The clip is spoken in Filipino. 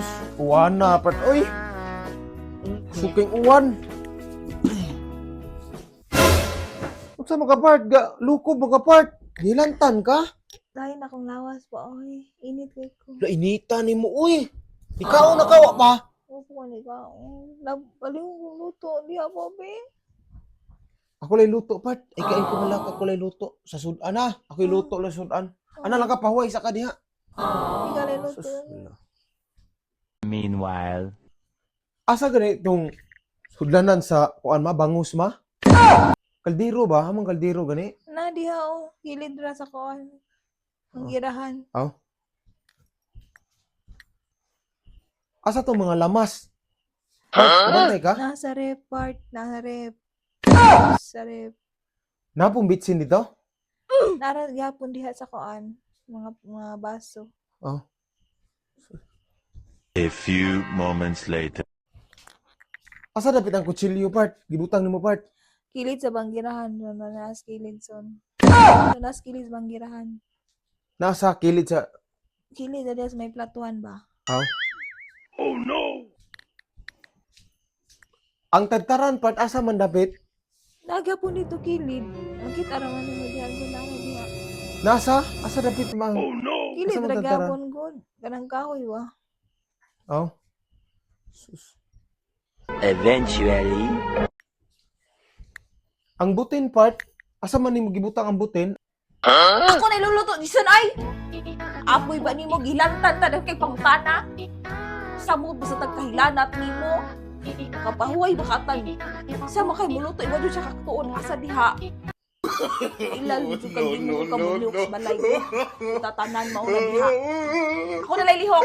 Sus, uwan na, part. Uy! Suking uwan. Unsa mga part? Luko mga part. Nilantan ka? Dahil na akong lawas pa, oy. Init kay ko. Lainitan ni mo, uy. Ikaw nakawa pa. Opo ka ni ka. Baliw kong luto. Di ako, be. Ako lay luto, part. Ay, kain ko malak. Ako lay luto. Sa sudan, ah. Ako'y luto lang sudan. Ana lang ka, pahuay sa kadiha. Di ka rin luto. Sus, wala. Meanwhile. Asa ganit yung sudlanan sa kuan ma, bangus ma? Kaldero ba? Hamang kaldero gani? Na, di ha, oh. Gilid ra sa koan. Ang girahan. Aw. Asa to mga lamas? Kumantay ka? Nasa rep, part. Nasa rep. Sa rep. Napong bitsin dito? Nara gyapon diha sa koan. Mga baso. Oh. A few moments later. Asa dapit ang kutsilyo, part? Gibutang nimo, part? Kilid sa banggirahan. Nas kilid son. Nas kilid sa banggirahan. Nasa kilid sa... Kilid sa des may platuan ba? Aw. Oh no! Ang tagtaran, part, asa man dapit? Nagapon dito kilid. Nakita raman mo diha ko na diha. Nasa? Asa dapit mang... Oh no! Kilid Asa man ra tagtaran? gyapon gud. Kanang kahoy wa. Aw. Sus. Eventually. Ang butin, part, asa man nimo gibutang ang butin? Ako na iluluto disun ay. Apoy ba nimo gilantan ta kay pangutana? Samot ba sa tagkahilanat nimo? Kapahuay ba katan? Sa makay muluto iba jud siya kaktuon asa diha. Ilan mo jud kay mo ka mulok sa balay ko. Tatanan mao na diha. Ako na lay lihok.